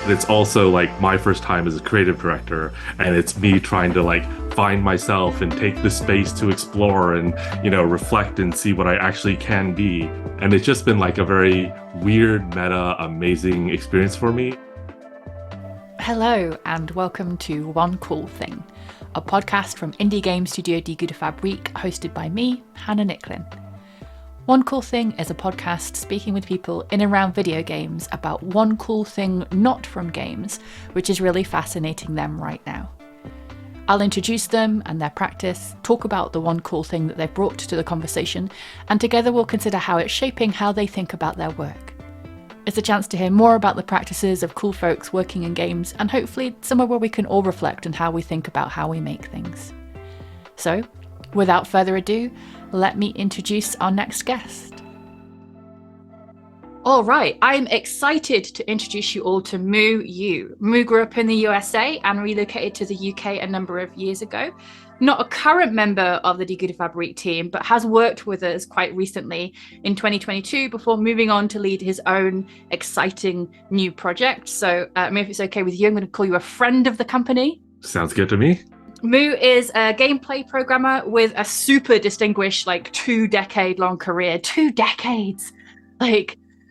But it's also like my first time as a creative director, and it's me trying to like find myself and take the space to explore and, reflect and see what I actually can be. And it's just been like a very weird, meta, amazing experience for me. Hello and welcome to One Cool Thing, a podcast from indie game studio Die Gute Fabrik, hosted by me, Hannah Nicklin. One Cool Thing is a podcast speaking with people in and around video games about one cool thing not from games, which is really fascinating them right now. I'll introduce them and their practice, talk about the one cool thing that they've brought to the conversation, and together we'll consider how it's shaping how they think about their work. It's a chance to hear more about the practices of cool folks working in games, and hopefully somewhere where we can all reflect on how we think about how we make things. So, without further ado, let me introduce our next guest. All right, I'm excited to introduce you all to Moo Yu. Moo grew up in the USA and relocated to the UK a number of years ago. Not a current member of the Die Gute Fabrik team, but has worked with us quite recently in 2022 before moving on to lead his own exciting new project. So if it's okay with you, I'm going to call you a friend of the company. Sounds good to me. Moo is a gameplay programmer with a super distinguished, 2-decade long career. 2 decades! I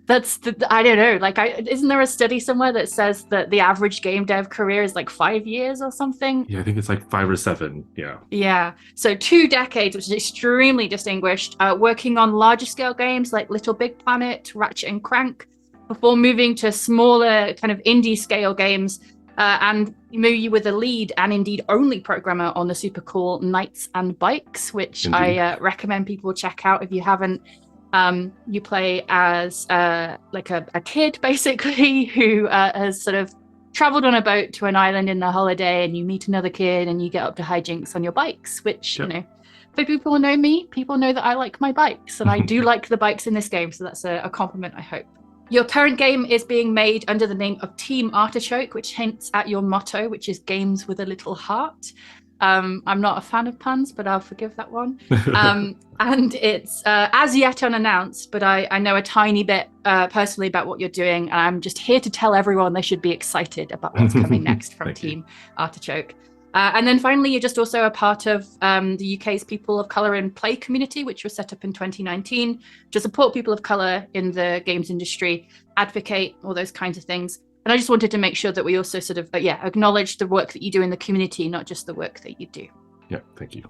don't know, isn't there a study somewhere that says that the average game dev career is 5 years or something? Yeah, I think it's 5 or 7, yeah. Yeah, so 2 decades, which is extremely distinguished, working on larger scale games like LittleBigPlanet, Ratchet and Clank, before moving to smaller kind of indie scale games. And Moo Yu were the lead and indeed only programmer on the super cool Knights and Bikes, which indeed. I recommend people check out if you haven't. You play as a kid, basically, who has sort of traveled on a boat to an island in the holiday, and you meet another kid and you get up to hijinks on your bikes, which, Yep. For people who know me, people know that I like my bikes, and I do like the bikes in this game, so that's a compliment, I hope. Your current game is being made under the name of Team Artichoke, which hints at your motto, which is games with a little heart. I'm not a fan of puns, but I'll forgive that one. And it's as yet unannounced, but I know a tiny bit personally about what you're doing. And I'm just here to tell everyone they should be excited about what's coming next from Team Artichoke. And then finally, you're just also a part of the UK's People of Colour in Play community, which was set up in 2019 to support people of colour in the games industry, advocate, all those kinds of things. And I just wanted to make sure that we also sort of, acknowledge the work that you do in the community, not just the work that you do. Yeah, thank you.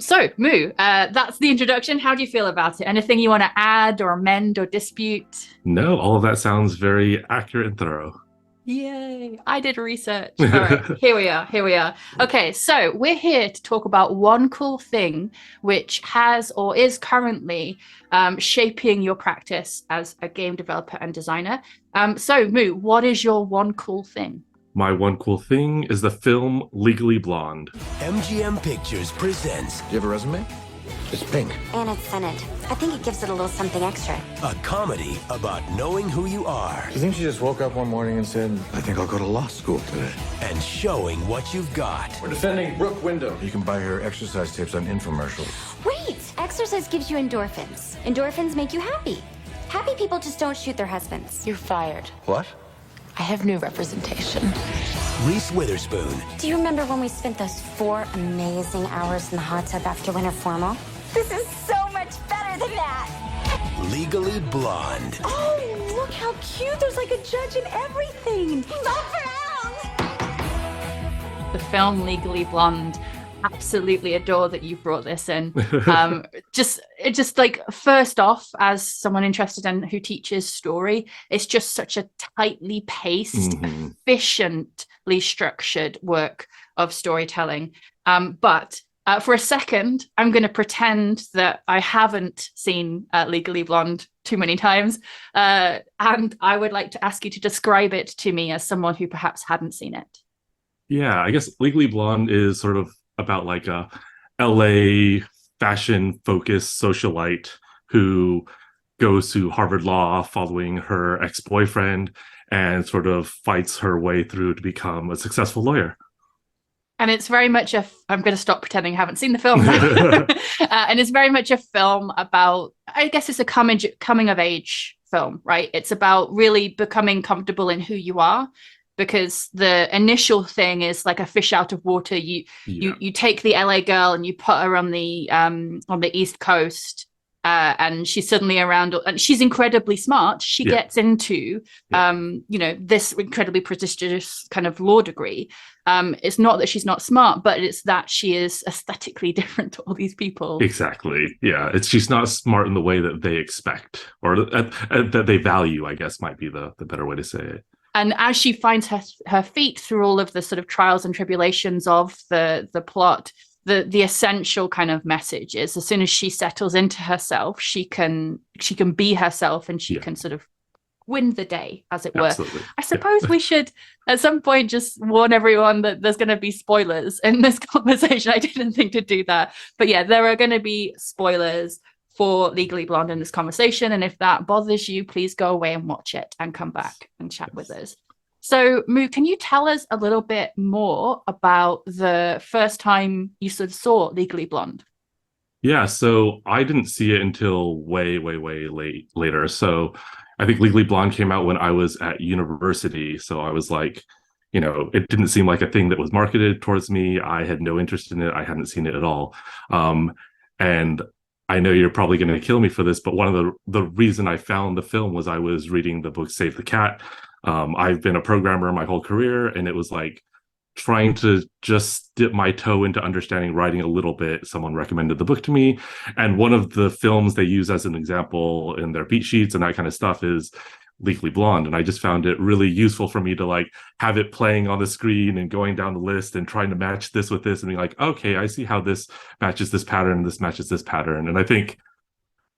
So, Moo, that's the introduction. How do you feel about it? Anything you want to add or amend or dispute? No, all of that sounds very accurate and thorough. Yay, I did research. All right, here we are. Okay, so we're here to talk about one cool thing which has or is currently shaping your practice as a game developer and designer. So, Moo, what is your one cool thing? My one cool thing is the film Legally Blonde. MGM Pictures presents. Do you have a resume? It's pink. And it's scented. I think it gives it a little something extra. A comedy about knowing who you are. Do you think she just woke up one morning and said, I think I'll go to law school today? And showing what you've got. We're defending Brooke Window. You can buy her exercise tapes on infomercials. Wait! Exercise gives you endorphins. Endorphins make you happy. Happy people just don't shoot their husbands. You're fired. What? I have new representation. Reese Witherspoon. Do you remember when we spent those 4 amazing hours in the hot tub after winter formal? This is so much better than that! Legally Blonde. Oh, look how cute! There's like a judge and everything! Love around! The film Legally Blonde. Absolutely adore that you brought this in. First off, as someone interested in who teaches story, it's just such a tightly paced, efficiently structured work of storytelling. But for a second, I'm going to pretend that I haven't seen Legally Blonde too many times. And I would like to ask you to describe it to me as someone who perhaps hadn't seen it. Yeah, I guess Legally Blonde is sort of about a LA fashion-focused socialite who goes to Harvard Law following her ex-boyfriend and sort of fights her way through to become a successful lawyer. And it's very much I'm going to stop pretending I haven't seen the film now. And it's very much a film about, I guess it's a coming of age film, right? It's about really becoming comfortable in who you are because the initial thing is like a fish out of water. You take the LA girl and you put her on the East Coast, and she's suddenly around, and she's incredibly smart. She gets into this incredibly prestigious kind of law degree. It's not that she's not smart, but it's that she is aesthetically different to all these people. Exactly. Yeah. She's not smart in the way that they expect, or that they value, I guess might be the better way to say it. And as she finds her feet through all of the sort of trials and tribulations of the plot, the essential kind of message is, as soon as she settles into herself, she can be herself, and she can sort of win the day, as it were. Absolutely. I suppose we should at some point just warn everyone that there's going to be spoilers in this conversation. I didn't think to do that, but yeah, there are going to be spoilers for Legally Blonde in this conversation, and if that bothers you, please go away and watch it and come back and chat with us. So, Moo, can you tell us a little bit more about the first time you sort of saw Legally Blonde? Yeah, so I didn't see it until way later. So I think Legally Blonde came out when I was at university. So I was like, it didn't seem like a thing that was marketed towards me. I had no interest in it. I hadn't seen it at all. And I know you're probably going to kill me for this, but one of the reason I found the film was I was reading the book Save the Cat. I've been a programmer my whole career, and it was like trying to just dip my toe into understanding writing a little bit. Someone recommended the book to me, and one of the films they use as an example in their beat sheets and that kind of stuff is Legally Blonde. And I just found it really useful for me to like have it playing on the screen and going down the list and trying to match this with this and being like, okay, I see how this matches this pattern, this matches this pattern. And I think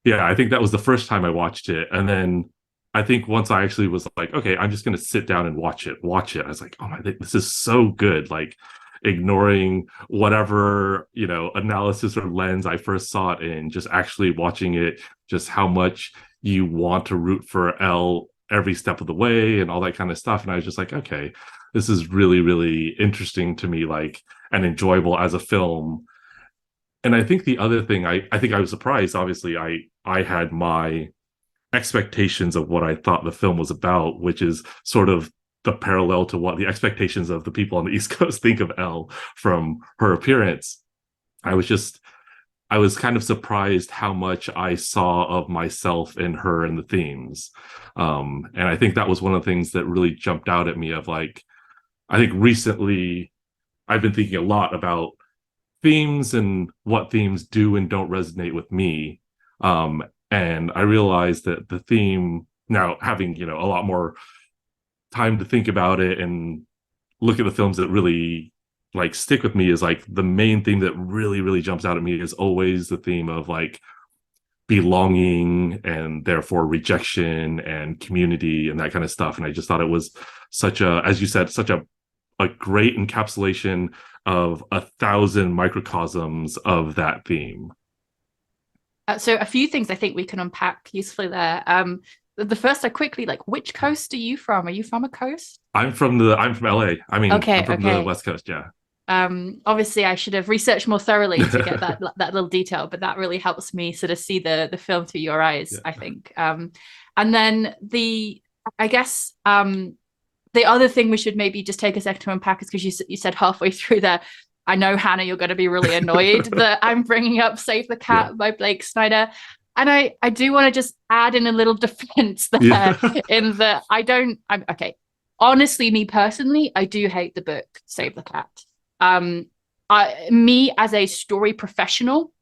that was the first time I watched it. And then I think once I actually was like, okay, I'm just going to sit down and watch it. I was like, oh my, this is so good. Like ignoring whatever, analysis or lens I first saw it in, just actually watching it, just how much you want to root for Elle every step of the way and all that kind of stuff. And I was just like, okay, this is really, really interesting to me, like, and enjoyable as a film. And I think the other thing, I think I was surprised. Obviously, I had my expectations of what I thought the film was about, which is sort of the parallel to what the expectations of the people on the East Coast think of Elle from her appearance. I was kind of surprised how much I saw of myself in her and the themes. And I think that was one of the things that really jumped out at me of like, I think recently I've been thinking a lot about themes and what themes do and don't resonate with me. And I realized that the theme, now having, a lot more time to think about it and look at the films that really like stick with me, is like the main thing that really, really jumps out at me is always the theme of like belonging and therefore rejection and community and that kind of stuff. And I just thought it was such a, as you said, such a great encapsulation of 1,000 microcosms of that theme. So a few things I think we can unpack usefully there. The first, I quickly, like, which coast are you from? Are you from a coast? I'm from LA. I mean, okay, I'm from the West Coast, yeah. Obviously I should have researched more thoroughly to get that little detail, but that really helps me sort of see the film through your eyes, I think. And then I guess the other thing we should maybe just take a second to unpack is because you said halfway through there, I know, Hannah, you're going to be really annoyed that I'm bringing up Save the Cat by Blake Snyder. And I do want to just add in a little defense there in that I'm okay. Honestly, me personally, I do hate the book Save the Cat. Me as a story professional,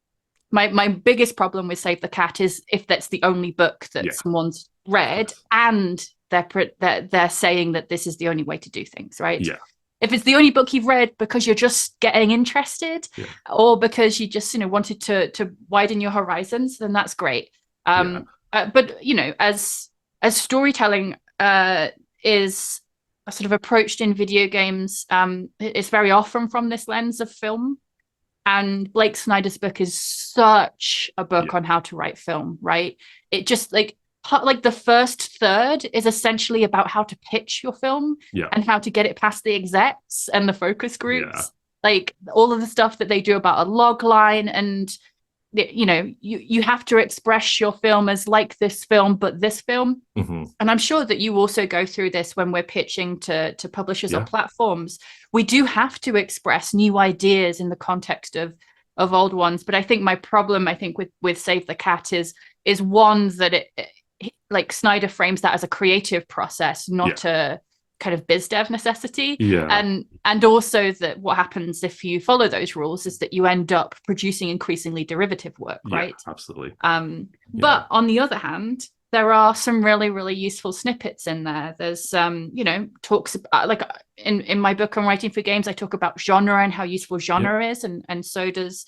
my biggest problem with Save the Cat is if that's the only book that someone's read and they're saying that this is the only way to do things, right? Yeah. If it's the only book you've read because you're just getting interested or because you just, wanted to widen your horizons, then that's great. But, as storytelling is sort of approached in video games, it's very often from this lens of film. And Blake Snyder's book is such a book on how to write film, right? It just like the first third is essentially about how to pitch your film and how to get it past the execs and the focus groups, like all of the stuff that they do about a log line. And you have to express your film as like this film, but this film. Mm-hmm. And I'm sure that you also go through this when we're pitching to publishers or platforms. We do have to express new ideas in the context of old ones. But I think my problem, with Save the Cat is one that it like Snyder frames that as a creative process, not a kind of biz dev necessity. And also that what happens if you follow those rules is that you end up producing increasingly derivative work, right? Absolutely. But on the other hand, there are some really, really useful snippets in there. There's talks about, like in my book on writing for games, I talk about genre and how useful genre is, and so does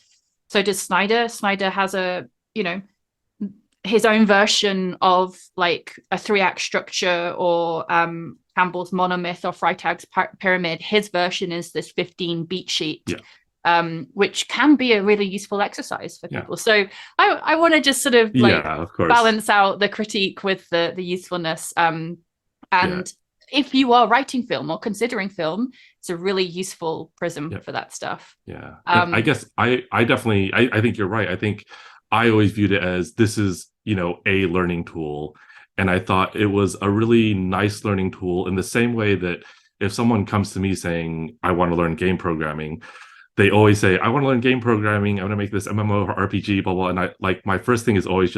Snyder. Snyder has his own version of like a 3-act structure, or Campbell's monomyth or Freytag's pyramid. His version is this 15 beat sheet, which can be a really useful exercise for people. So I want to just sort of balance out the critique with the usefulness. And if you are writing film or considering film, it's a really useful prism for that stuff. I guess I think you're right. I think I always viewed it as this is a learning tool. And I thought it was a really nice learning tool in the same way that if someone comes to me saying, I want to learn game programming, they always say, I want to learn game programming. I want to make this MMORPG, blah, blah. And my first thing is always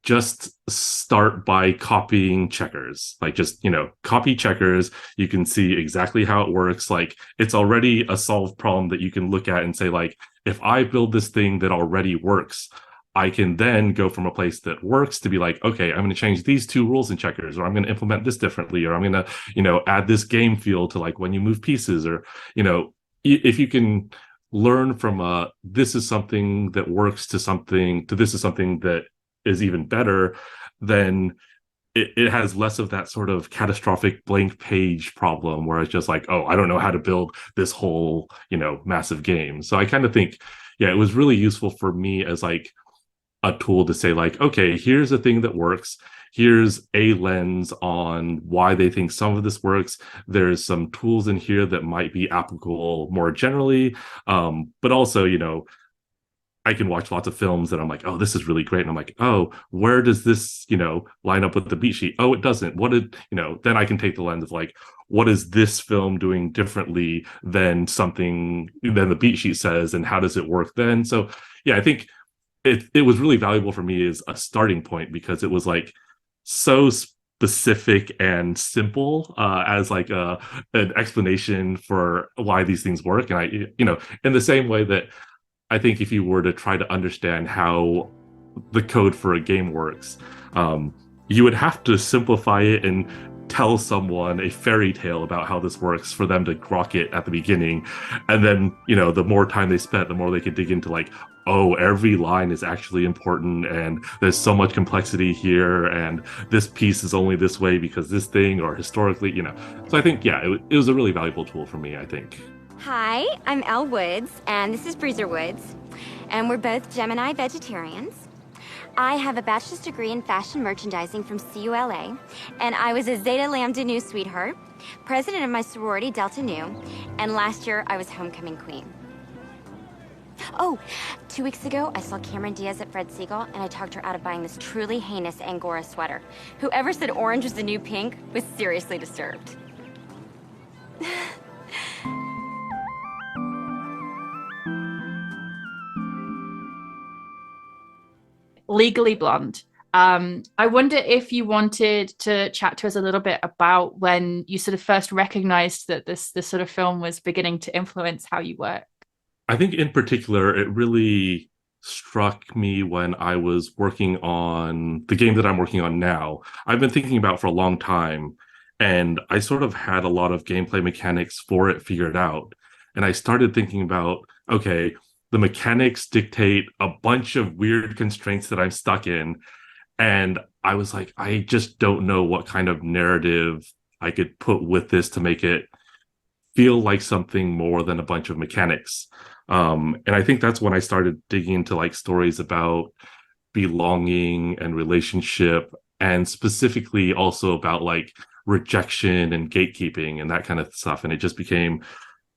just start by copying checkers. Like copy checkers. You can see exactly how it works. Like it's already a solved problem that you can look at and say, like, if I build this thing that already works, I can then go from a place that works to be like, okay, I'm going to change these 2 rules in checkers, or I'm going to implement this differently, or I'm going to, add this game feel to like when you move pieces, or, if you can learn from this is something that works to this is something that is even better, then it has less of that sort of catastrophic blank page problem where it's just like, oh, I don't know how to build this whole, massive game. So I kind of think, it was really useful for me as like a tool to say like, okay, here's a thing that works. Here's a lens on why they think some of this works. There's some tools in here that might be applicable more generally. But also, I can watch lots of films that I'm like, oh, this is really great. And I'm like, oh, where does this, line up with the beat sheet? Oh, it doesn't. Then I can take the lens of like, what is this film doing differently than the beat sheet says, and how does it work then? So I think it was really valuable for me as a starting point, because it was like so specific and simple as like an explanation for why these things work. And I, in the same way that I think if you were to try to understand how the code for a game works, you would have to simplify it and tell someone a fairy tale about how this works for them to grok it at the beginning. And then, the more time they spent, the more they could dig into like, oh, every line is actually important, and there's so much complexity here, and this piece is only this way because this thing, or historically, So I think, it was a really valuable tool for me, I think. Hi, I'm Elle Woods, and this is Breezer Woods, and we're both Gemini vegetarians. I have a bachelor's degree in fashion merchandising from CULA, and I was a Zeta Lambda Nu sweetheart, president of my sorority Delta Nu, and last year I was homecoming queen. Oh, 2 weeks ago, I saw Cameron Diaz at Fred Siegel, and I talked her out of buying this truly heinous Angora sweater. Whoever said orange was the new pink was seriously disturbed. Legally Blonde. I wonder if you wanted to chat to us a little bit about when you sort of first recognized that this sort of film was beginning to influence how you work. I think in particular, it really struck me when I was working on the game that I'm working on now. I've been thinking about for a long time, and I sort of had a lot of gameplay mechanics for it figured out. And I started thinking about, okay, the mechanics dictate a bunch of weird constraints that I'm stuck in. And I was like, I just don't know what kind of narrative I could put with this to make it feel like something more than a bunch of mechanics. And I think that's when I started digging into like stories about belonging and relationship, and specifically also about like rejection and gatekeeping and that kind of stuff. And it just became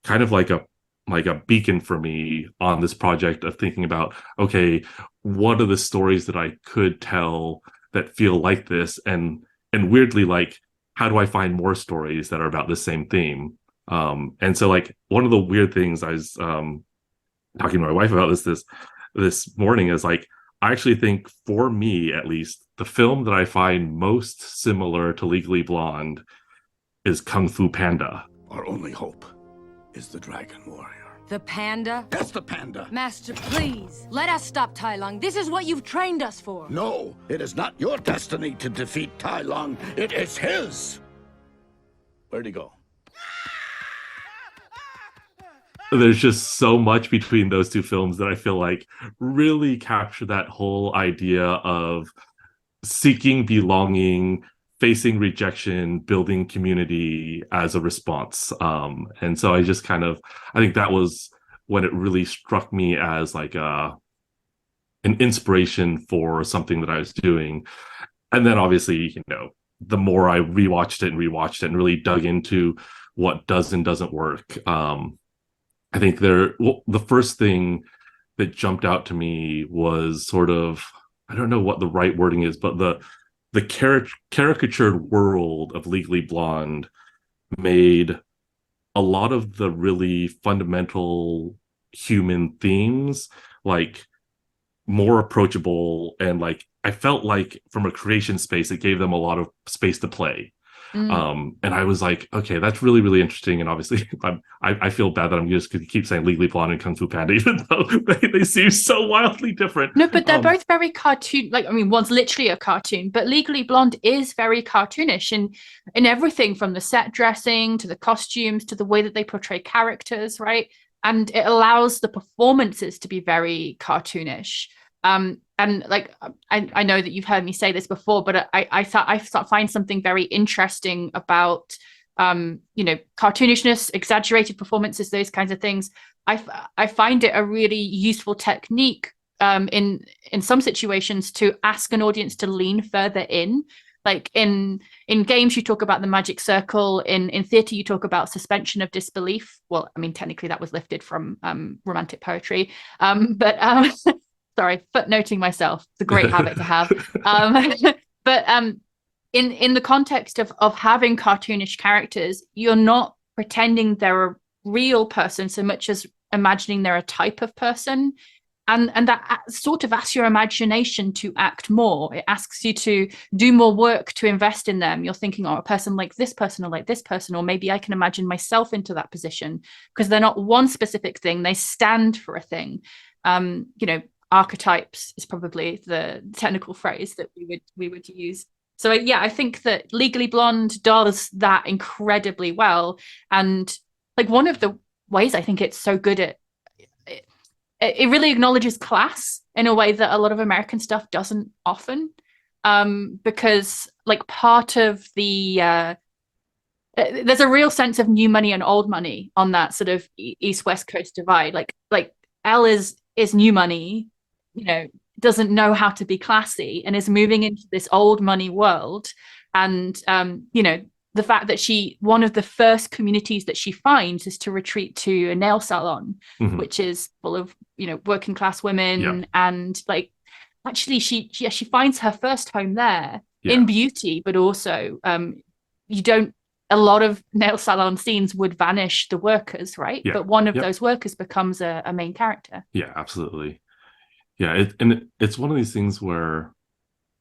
kind of like a like a beacon for me on this project of thinking about, okay, what are the stories that I could tell that feel like this, and weirdly, like, how do I find more stories that are about the same theme? And so, like, one of the weird things I was talking to my wife about this morning is, like, I actually think, for me at least, the film that I find most similar to Legally Blonde is Kung Fu Panda. Our only hope is the Dragon Warrior. The panda? That's the panda. Master, please, let us stop Tai Lung. This is what you've trained us for. No, it is not your destiny to defeat Tai Lung. It is his. Where'd he go? There's just so much between those two films that I feel like really capture that whole idea of seeking belonging, facing rejection, building community as a response. And so I think that was when it really struck me as like an inspiration for something that I was doing. And then obviously, the more I rewatched it and really dug into what does and doesn't work, I think the first thing that jumped out to me was sort of, I don't know what the right wording is, but the caricatured world of Legally Blonde made a lot of the really fundamental human themes like more approachable, and like I felt like from a creation space it gave them a lot of space to play. And I was like, okay, that's really, really interesting. And obviously I feel bad that I'm just going to keep saying Legally Blonde and Kung Fu Panda, even though they seem so wildly different. No, but they're both very cartoon. Like, I mean, one's literally a cartoon, but Legally Blonde is very cartoonish in everything from the set dressing to the costumes to the way that they portray characters, right? And it allows the performances to be very cartoonish. And like, I know that you've heard me say this before, but I find something very interesting about, cartoonishness, exaggerated performances, those kinds of things. I find it a really useful technique in some situations to ask an audience to lean further in. Like in games, you talk about the magic circle. In theatre, you talk about suspension of disbelief. Well, I mean, technically that was lifted from romantic poetry, but sorry, footnoting myself. It's a great habit to have. But in the context of having cartoonish characters, you're not pretending they're a real person so much as imagining they're a type of person. And that sort of asks your imagination to act more. It asks you to do more work to invest in them. You're thinking, oh, a person like this person or like this person, or maybe I can imagine myself into that position, because they're not one specific thing. They stand for a thing. Archetypes is probably the technical phrase that we would use. So yeah, I think that Legally Blonde does that incredibly well. And like one of the ways I think it's so good at it really acknowledges class in a way that a lot of American stuff doesn't often, because like part of the there's a real sense of new money and old money on that sort of East-West Coast divide. Like Elle is new money, doesn't know how to be classy and is moving into this old money world. And the fact that one of the first communities that she finds is to retreat to a nail salon, which is full of working class women. And like actually she finds her first home there in beauty, but also a lot of nail salon scenes would vanish the workers, right? But one of those workers becomes a main character. Yeah, absolutely. Yeah, it's one of these things where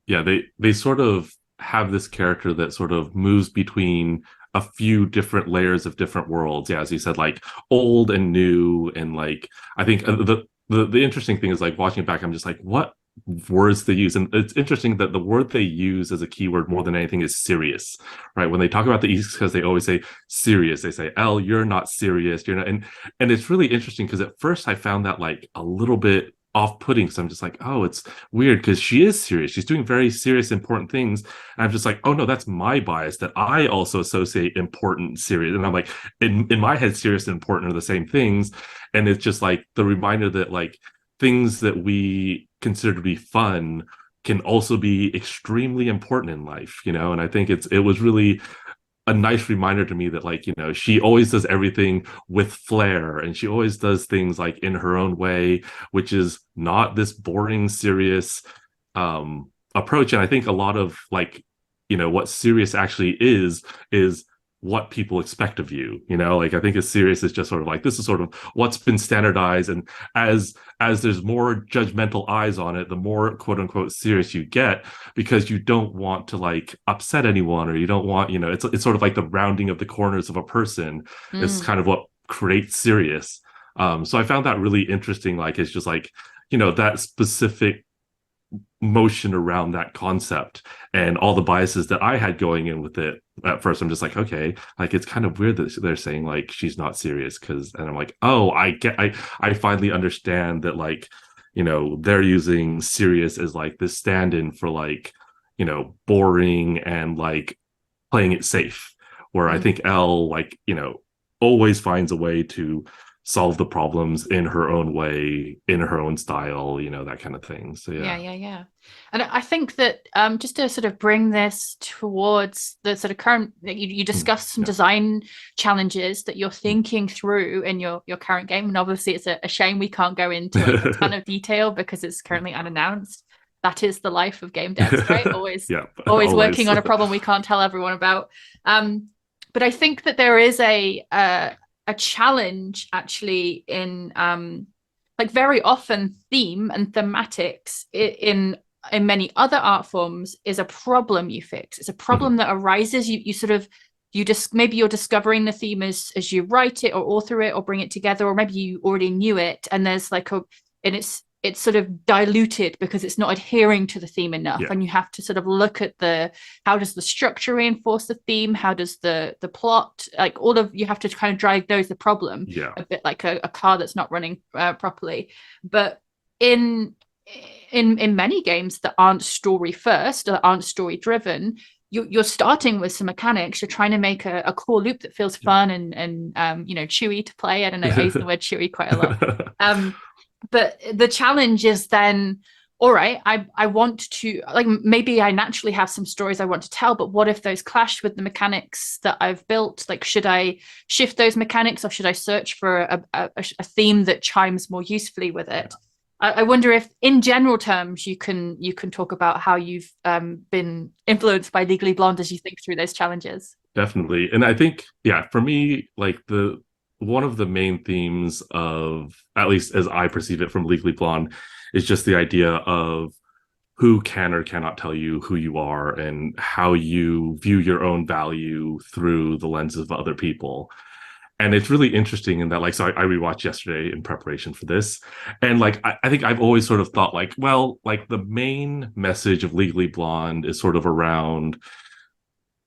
they sort of have this character that sort of moves between a few different layers of different worlds. Yeah, as you said, like old and new. And like I think the interesting thing is, like, watching it back, I'm just like, what words they use. And it's interesting that the word they use as a keyword more than anything is serious, right? When they talk about the East Coast, they always say serious. They say, Elle, you're not serious, you're not. And it's really interesting because at first I found that like a little bit off-putting. So I'm just like, oh, it's weird because she is serious. She's doing very serious, important things. And I'm just like, oh no, that's my bias, that I also associate important, serious. And I'm like, in my head, serious and important are the same things. And it's just like the reminder that like things that we consider to be fun can also be extremely important in life, And I think it was really a nice reminder to me that, like, you know, she always does everything with flair, and she always does things like in her own way, which is not this boring, serious approach. And I think a lot of, like, you know, what serious actually is what people expect of you. You know, like, I think as serious is just sort of like, this is sort of what's been standardized, and as there's more judgmental eyes on it, the more quote unquote serious you get, because you don't want to, like, upset anyone, or you don't want, you know, it's sort of like the rounding of the corners of a person is kind of what creates serious. So I found that really interesting. Like, it's just like, you know, that specific motion around that concept and all the biases that I had going in with it. At first, I'm just like, okay, like, it's kind of weird that they're saying, like, she's not serious, because, and I'm like, oh, I finally understand that, like, you know, they're using serious as like this stand-in for, like, you know, boring and like playing it safe, where I think Elle, like, you know, always finds a way to solve the problems in her own way, in her own style, you know, that kind of thing. So yeah. And I think that just to sort of bring this towards the sort of current, you discussed some design challenges that you're thinking through in your current game, and obviously it's a shame we can't go into like a ton of detail because it's currently unannounced. That is the life of game devs, right? Always working on a problem we can't tell everyone about. But I think that there is a challenge actually in like very often theme and thematics in many other art forms is a problem you fix. It's a problem that arises. You sort of maybe you're discovering the theme as you write it or author it or bring it together, or maybe you already knew it and there's like it's sort of diluted because it's not adhering to the theme enough. And you have to sort of look at how does the structure reinforce the theme? How does the plot, like you have to kind of diagnose the problem a bit like a car that's not running properly. But in many games that aren't story first, or aren't story driven, you're starting with some mechanics. You're trying to make a core loop that feels fun and you know, chewy to play. I don't know, I use the word chewy quite a lot. But the challenge is then, all right, I want to, like, maybe I naturally have some stories I want to tell, but what if those clash with the mechanics that I've built? Like, should I shift those mechanics, or should I search for a theme that chimes more usefully with it? I wonder if, in general terms, you can talk about how you've been influenced by Legally Blonde as you think through those challenges. Definitely. And I think, for me, like, one of the main themes of, at least as I perceive it from Legally Blonde, is just the idea of who can or cannot tell you who you are and how you view your own value through the lenses of other people. And it's really interesting in that, like, so I rewatched yesterday in preparation for this. And like, I think I've always sort of thought, like, well, like, the main message of Legally Blonde is sort of around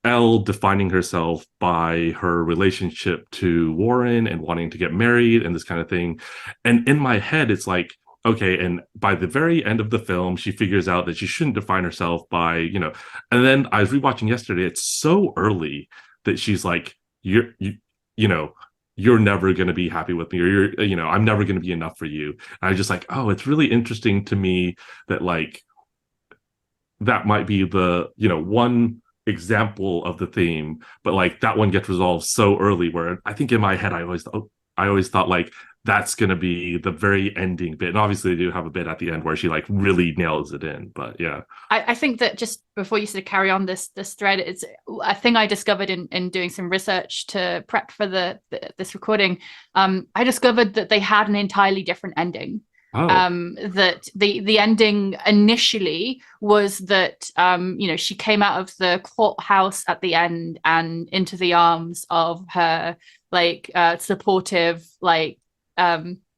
Elle defining herself by her relationship to Warren and wanting to get married and this kind of thing. And in my head, it's like, okay, and by the very end of the film, she figures out that she shouldn't define herself by, you know, and then I was rewatching yesterday, it's so early that she's like, you know, you're never going to be happy with me, or you know, I'm never going to be enough for you. And I just like, oh, it's really interesting to me that, like, that might be the, you know, one example of the theme, but like that one gets resolved so early, where I think in my head I always thought like that's going to be the very ending bit. And obviously they do have a bit at the end where she like really nails it in. But yeah, I think that just before you sort of carry on this thread, it's a thing I discovered in doing some research to prep for this recording. I discovered that they had an entirely different ending. That the ending initially was that you know, she came out of the courthouse at the end and into the arms of her like supportive, like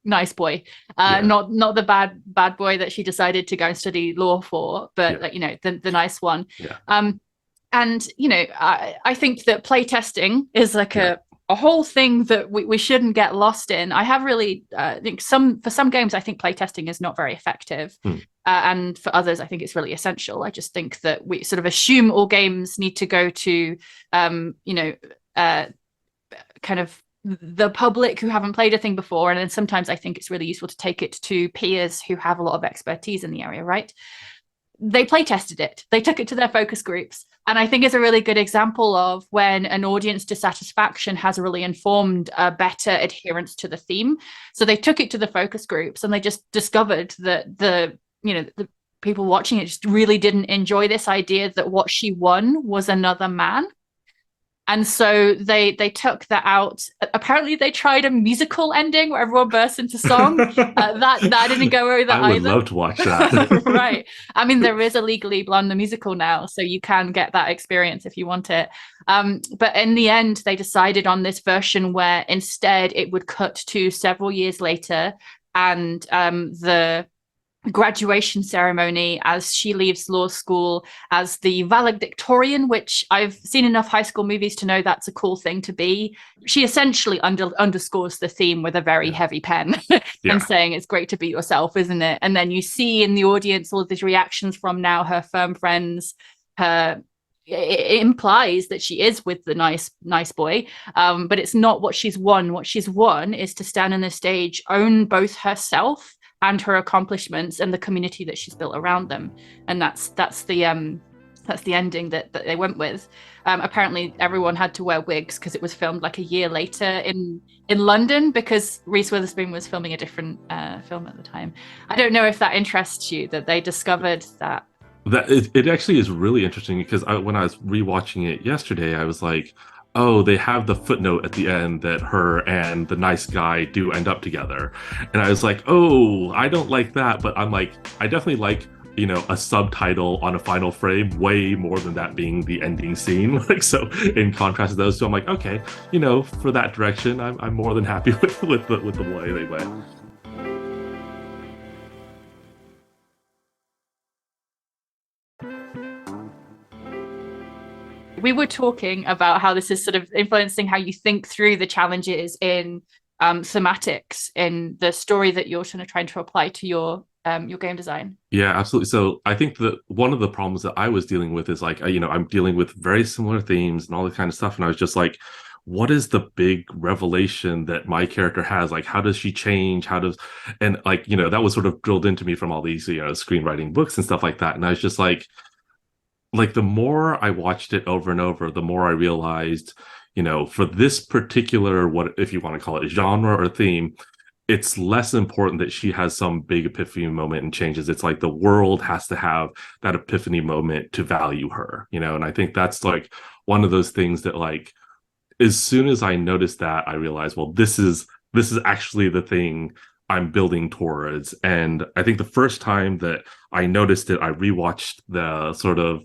nice boy, not the bad boy that she decided to go and study law for, but like, you know, the nice one. And you know, I think that playtesting is like a whole thing that we shouldn't get lost in. I have really think for some games I think playtesting is not very effective, and for others I think it's really essential. I just think that we sort of assume all games need to go to you know, kind of the public who haven't played a thing before, and then sometimes I think it's really useful to take it to peers who have a lot of expertise in the area, right? they play tested it. They took it to their focus groups. And I think it's a really good example of when an audience dissatisfaction has really informed a better adherence to the theme. So they took it to the focus groups and they just discovered that the people watching it just really didn't enjoy this idea that what she won was another man. And so they took that out. Apparently, they tried a musical ending where everyone bursts into song. That didn't go over either. I would love to watch that. Right. I mean, there is a Legally Blonde the musical now, so you can get that experience if you want it. But in the end, they decided on this version where instead it would cut to several years later, and the graduation ceremony as she leaves law school as the valedictorian, which I've seen enough high school movies to know that's a cool thing to be. She essentially underscores the theme with a very heavy pen and saying it's great to be yourself, isn't it? And then you see in the audience all of these reactions from now her firm friends. It implies that she is with the nice boy, but it's not what she's won. What she's won is to stand on the stage, own both herself and her accomplishments and the community that she's built around them. And that's the ending that they went with. Apparently everyone had to wear wigs because it was filmed like a year later in London, because Reese Witherspoon was filming a different film at the time. I don't know if that interests you, that they discovered that. It actually is really interesting, because when I was rewatching it yesterday, I was like, oh, they have the footnote at the end that her and the nice guy do end up together. And I was like, oh, I don't like that. But I'm like, I definitely like, a subtitle on a final frame way more than that being the ending scene. Like, so in contrast to those two, I'm like, okay, for that direction, I'm more than happy with the way they went. We were talking about how this is sort of influencing how you think through the challenges in thematics in the story that you're sort of trying to apply to your game design. Yeah, absolutely. So I think that one of the problems that I was dealing with is like, I'm dealing with very similar themes and all that kind of stuff. And I was just like, what is the big revelation that my character has? Like, how does she change? And like, that was sort of drilled into me from all these, screenwriting books and stuff like that. And I was just like the more I watched it over and over, the more I realized, for this particular, what if you want to call it genre or theme, it's less important that she has some big epiphany moment and changes. It's like the world has to have that epiphany moment to value her, and I think that's like one of those things that, like, as soon as I noticed that, I realized, well, this is actually the thing I'm building towards. And I think the first time that I noticed it, I rewatched the sort of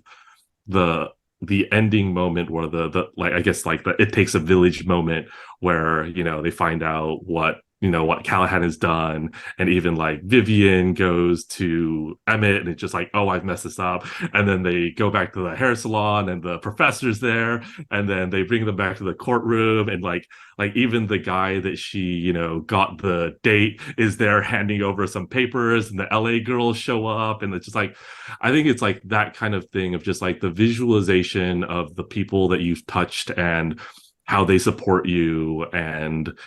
the ending moment where the like, I guess like the it takes a village moment where, they find out what Callahan has done. And even like Vivian goes to Emmett and it's just like, oh, I've messed this up. And then they go back to the hair salon and the professor's there. And then they bring them back to the courtroom. And like even the guy that she, got the date is there handing over some papers, and the LA girls show up. And it's just like, I think it's like that kind of thing of just like the visualization of the people that you've touched and how they support you, and,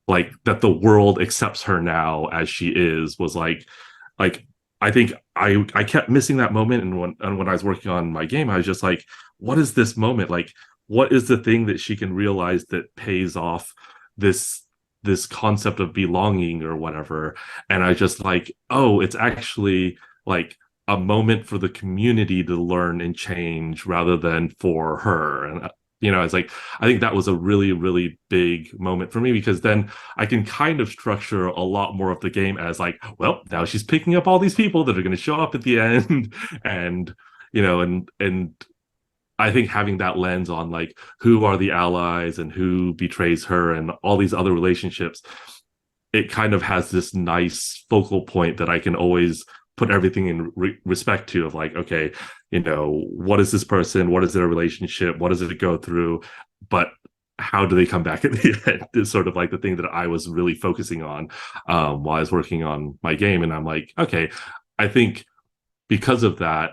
like that the world accepts her now as she is, was like I think I kept missing that moment. And when I was working on my game, I was just like, what is this moment? Like, what is the thing that she can realize that pays off this concept of belonging or whatever? And I just like, oh, it's actually like a moment for the community to learn and change rather than for her. And it's like, I think that was a really, really big moment for me, because then I can kind of structure a lot more of the game as like, well, now she's picking up all these people that are going to show up at the end. And, and I think having that lens on like, who are the allies and who betrays her and all these other relationships, it kind of has this nice focal point that I can always put everything in respect to, of like, okay, what is this person? What is their relationship? What does it go through? But how do they come back at the end is sort of like the thing that I was really focusing on while I was working on my game. And I'm like, okay, I think because of that,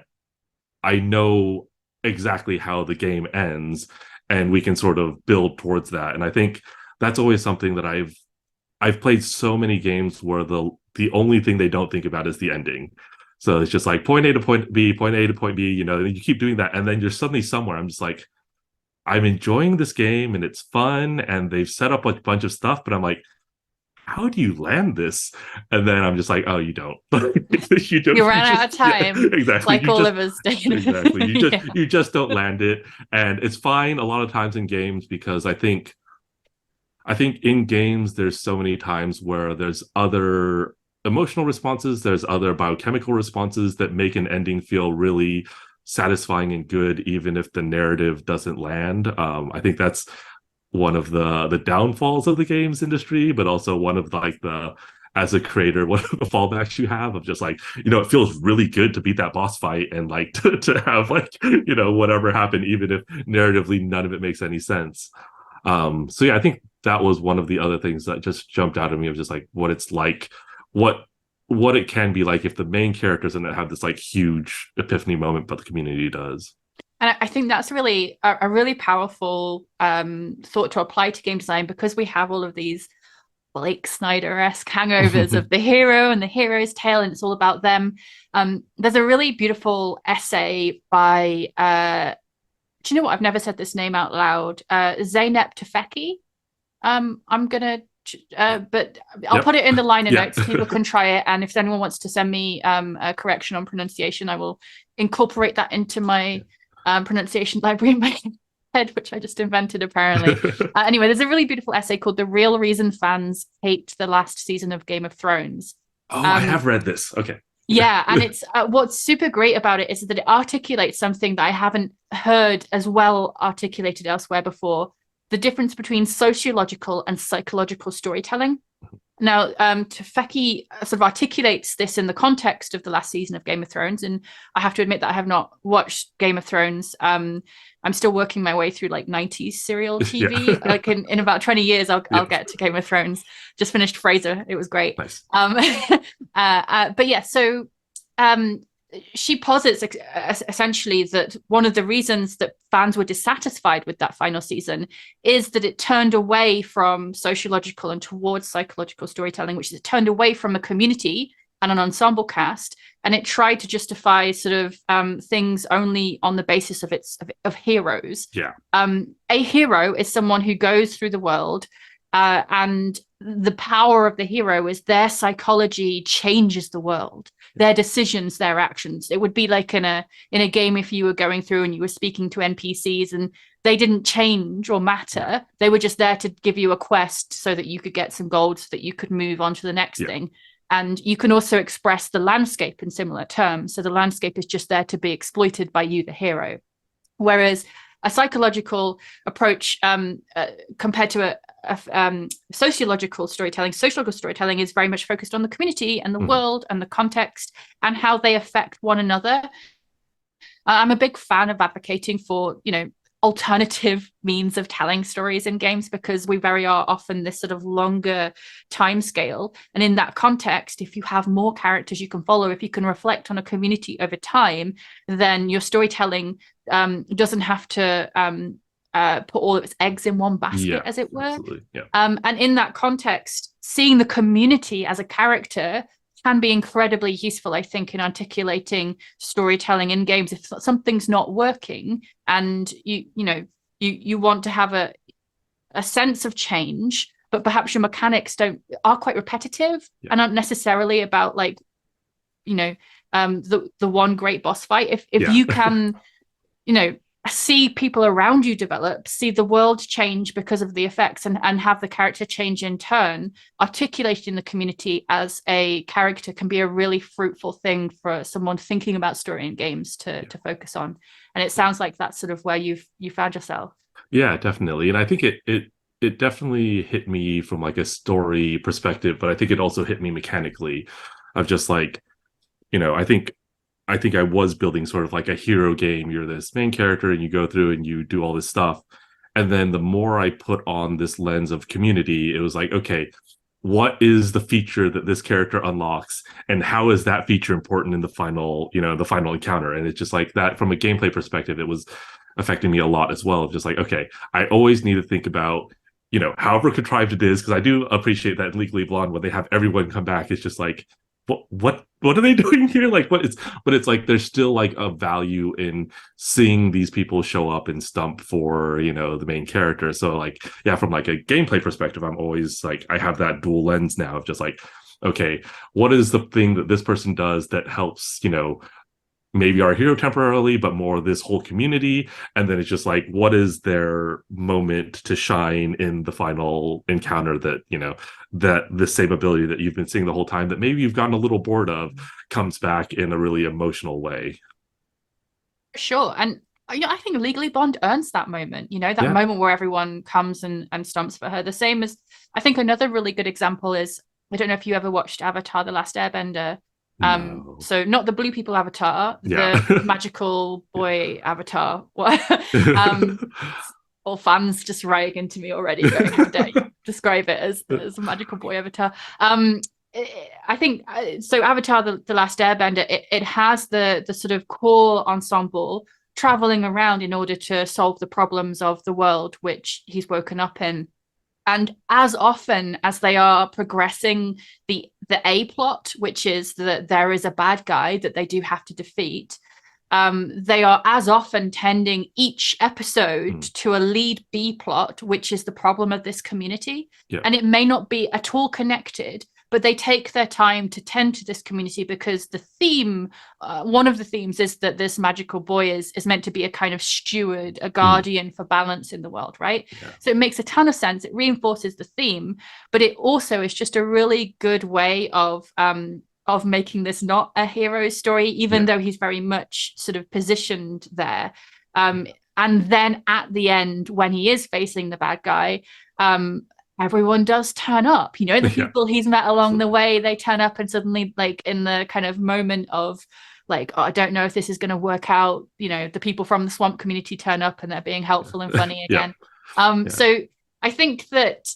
I know exactly how the game ends, and we can sort of build towards that. And I think that's always something that I've played so many games where the only thing they don't think about is the ending. So it's just like point A to point B, point A to point B, you know, and you keep doing that. And then you're suddenly somewhere. I'm just like, I'm enjoying this game and it's fun and they've set up a bunch of stuff, but I'm like, how do you land this? And then I'm just like, oh, you don't. you don't. You ran out of time. Yeah, exactly. Like all of us did. Exactly. Yeah. You just don't land it. And it's fine a lot of times in games because I think in games there's so many times where there's other emotional responses, there's other biochemical responses that make an ending feel really satisfying and good, even if the narrative doesn't land. I think that's one of the downfalls of the games industry, but also one of like the, as a creator, one of the fallbacks you have of just like, you know, it feels really good to beat that boss fight and like to have like, you know, whatever happened, even if narratively none of it makes any sense. So yeah, I think that was one of the other things that just jumped out at me of just like what it's like, what it can be like if the main characters and have this like huge epiphany moment, but the community does. And I think that's really a really powerful thought to apply to game design, because we have all of these Blake Snyder-esque hangovers of the hero and the hero's tale, and it's all about them. There's a really beautiful essay by, do you know what? I've never said this name out loud. Zeynep Tufekci. I'm going to, but I'll put it in the liner notes. People can try it. And if anyone wants to send me a correction on pronunciation, I will incorporate that into my pronunciation library in my head, which I just invented apparently. Anyway, there's a really beautiful essay called "The Real Reason Fans Hate the Last Season of Game of Thrones." Oh, I have read this. Okay. Yeah, and it's what's super great about it is that it articulates something that I haven't heard as well articulated elsewhere before: the difference between sociological and psychological storytelling. Now, Tufekci sort of articulates this in the context of the last season of Game of Thrones, and I have to admit that I have not watched Game of Thrones. I'm still working my way through like 90s serial TV. Yeah. Like in about 20 years, I'll get to Game of Thrones. Just finished Frasier. It was great. Nice. But yeah, so she posits essentially that one of the reasons that fans were dissatisfied with that final season is that it turned away from sociological and towards psychological storytelling, which is it turned away from a community and an ensemble cast, and it tried to justify sort of things only on the basis of heroes. Yeah. A hero is someone who goes through the world, and the power of the hero is their psychology changes the world, their decisions, their actions. It would be like in a game if you were going through and you were speaking to NPCs and they didn't change or matter. They were just there to give you a quest so that you could get some gold so that you could move on to the next thing. And you can also express the landscape in similar terms. So the landscape is just there to be exploited by you, the hero. Whereas a psychological approach compared to a sociological storytelling is very much focused on the community and the world and the context and how they affect one another. I'm a big fan of advocating for, you know, alternative means of telling stories in games, because we very are often this sort of longer time scale. And in that context, if you have more characters you can follow, if you can reflect on a community over time, then your storytelling doesn't have to put all of its eggs in one basket, as it were. Yeah. And in that context, seeing the community as a character can be incredibly useful, I think, in articulating storytelling in games. If something's not working and you want to have a sense of change, but perhaps your mechanics are quite repetitive and aren't necessarily about like, you know, the one great boss fight. If you can, you know, see people around you develop, see the world change because of the effects, and have the character change in turn, articulating the community as a character can be a really fruitful thing for someone thinking about story in games to focus on. And it sounds like that's sort of where you found yourself. Yeah, definitely. And I think it definitely hit me from like a story perspective, but I think it also hit me mechanically of just like, you know, I think I was building sort of like a hero game. You're this main character and you go through and you do all this stuff. And then the more I put on this lens of community, it was like, okay, what is the feature that this character unlocks? And how is that feature important in the final, you know, the final encounter? And it's just like that from a gameplay perspective, it was affecting me a lot as well. Of just like, okay, I always need to think about, you know, however contrived it is, because I do appreciate that in Legally Blonde when they have everyone come back, it's just like, what are they doing here? Like, but it's like there's still like a value in seeing these people show up and stump for, you know, the main character. So like, yeah, from like a gameplay perspective, I'm always like, I have that dual lens now of just like, okay, what is the thing that this person does that helps, you know, maybe our hero temporarily, but more this whole community. And then it's just like, what is their moment to shine in the final encounter that, you know, that the same ability that you've been seeing the whole time that maybe you've gotten a little bored of comes back in a really emotional way. Sure. And I think Legally Blonde earns that moment, you know, that moment where everyone comes and stumps for her. The same as, I think another really good example is, I don't know if you ever watched Avatar: The Last Airbender. No. So not the blue people avatar, Yeah. the magical boy avatar. All fans just writing into me already, going, how dare you describe it as a magical boy avatar. I think so. Avatar: The Last Airbender, it has the sort of core ensemble traveling around in order to solve the problems of the world which he's woken up in. And as often as they are progressing the A plot, which is that there is a bad guy that they do have to defeat, they are as often tending each episode to a lead B plot, which is the problem of this community. Yeah. And it may not be at all connected, but they take their time to tend to this community because the theme, one of the themes is that this magical boy is meant to be a kind of steward, a guardian for balance in the world, right? Yeah. So it makes a ton of sense. It reinforces the theme, but it also is just a really good way of making this not a hero story, even though he's very much sort of positioned there. And then at the end, when he is facing the bad guy, everyone does turn up, you know, the people he's met along the way, they turn up, and suddenly, like, in the kind of moment of like, oh, I don't know if this is going to work out, you know, the people from the swamp community turn up and they're being helpful and funny again. So I think that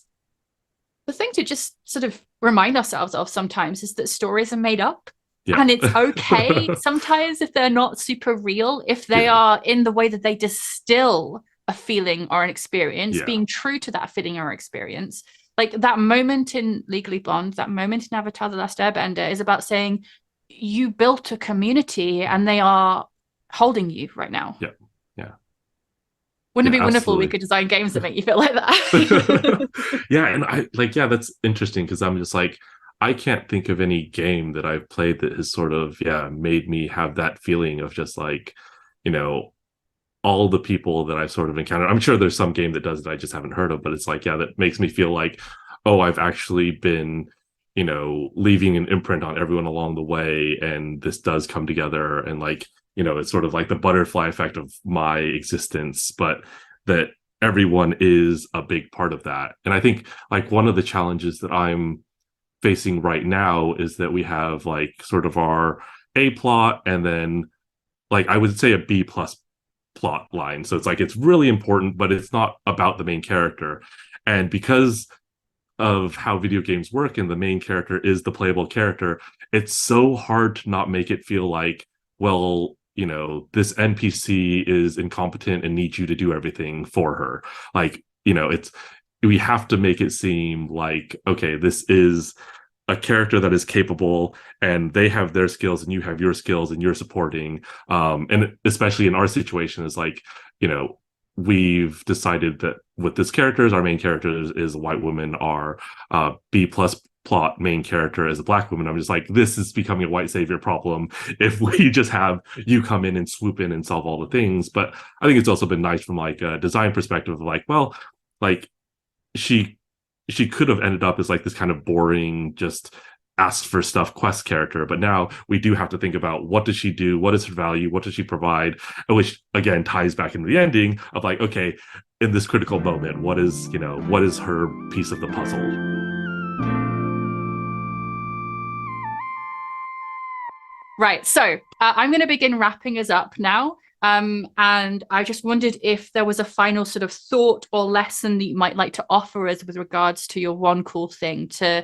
the thing to just sort of remind ourselves of sometimes is that stories are made up. And it's okay sometimes if they're not super real, if they are in the way that they distill a feeling or an experience, being true to that feeling or experience. Like that moment in Legally Blonde, that moment in Avatar: The Last Airbender is about saying you built a community and they are holding you right now. Wouldn't it be wonderful we could design games that make you feel like that? And I like, that's interesting because I'm just like, I can't think of any game that I've played that has sort of made me have that feeling of just like, you know, all the people that I've sort of encountered. I'm sure there's some game that does that I just haven't heard of, but it's like, that makes me feel like, oh, I've actually been, you know, leaving an imprint on everyone along the way, and this does come together, and like, you know, it's sort of like the butterfly effect of my existence, but that everyone is a big part of that. And I think like one of the challenges that I'm facing right now is that we have like sort of our A plot and then like I would say a B plus plot line. So it's like it's really important, but it's not about the main character. And because of how video games work and the main character is the playable character, it's so hard to not make it feel like, well, you know, this NPC is incompetent and needs you to do everything for her. Like, you know, we have to make it seem like, okay, this is a character that is capable and they have their skills and you have your skills and you're supporting. And especially in our situation is like, you know, we've decided that with this character, our main character is a white woman, our B plus plot main character is a black woman. I'm just like, this is becoming a white savior problem if we just have you come in and swoop in and solve all the things. But I think it's also been nice from like a design perspective of like, well, like she could have ended up as like this kind of boring, just ask for stuff quest character, but now we do have to think about what does she do, what is her value, what does she provide, which again ties back into the ending of like, okay, in this critical moment, what is her piece of the puzzle. Right, so I'm going to begin wrapping us up now. And I just wondered if there was a final sort of thought or lesson that you might like to offer us with regards to your one cool thing to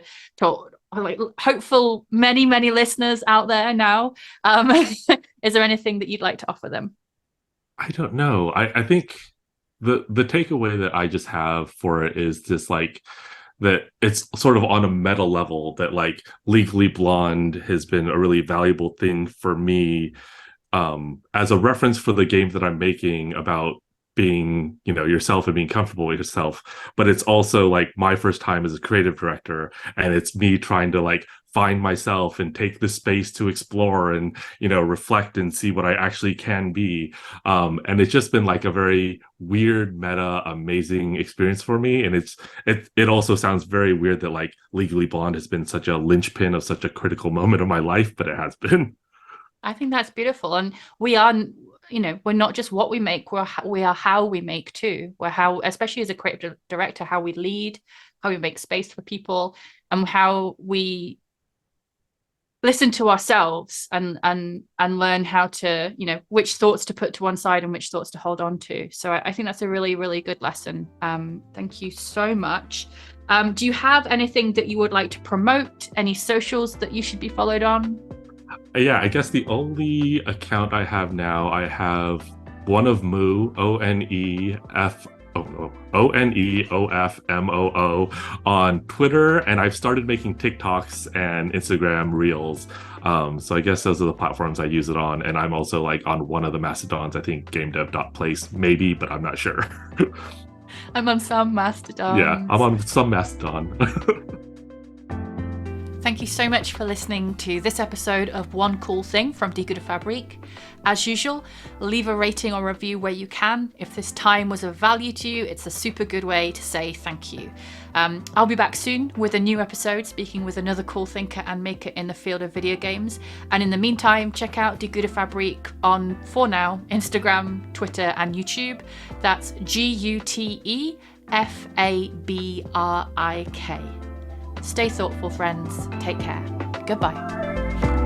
like hopeful many listeners out there now. Is there anything that you'd like to offer them? I don't know. I think the takeaway that I just have for it is just like that it's sort of on a meta level that like Legally Blonde has been a really valuable thing for me, as a reference for the game that I'm making about being, you know, yourself and being comfortable with yourself. But it's also like my first time as a creative director, and it's me trying to like find myself and take the space to explore and, you know, reflect and see what I actually can be. And it's just been like a very weird, meta, amazing experience for me. And it also sounds very weird that like Legally Blonde has been such a linchpin of such a critical moment of my life, but it has been. I think that's beautiful. And we are, you know, we're not just what we make, we are how we make too. We're how, especially as a creative director, how we lead, how we make space for people, and how we listen to ourselves and learn how to, you know, which thoughts to put to one side and which thoughts to hold on to. So I think that's a really, really good lesson. Thank you so much. Do you have anything that you would like to promote? Any socials that you should be followed on? Yeah, I guess the only account I have now, I have one of Moo, ONEOFMOO on Twitter, and I've started making TikToks and Instagram Reels. So I guess those are the platforms I use it on, and I'm also like on one of the Mastodons, I think gamedev.place maybe, but I'm not sure. I'm on some Mastodon. Yeah, I'm on some Mastodon. Thank you so much for listening to this episode of One Cool Thing from Die Gute Fabrik. As usual, leave a rating or review where you can. If this time was of value to you, it's a super good way to say thank you. I'll be back soon with a new episode, speaking with another cool thinker and maker in the field of video games. And in the meantime, check out Die Gute Fabrik on, for now, Instagram, Twitter, and YouTube. That's GUTEFABRIK. Stay thoughtful, friends. Take care. Goodbye.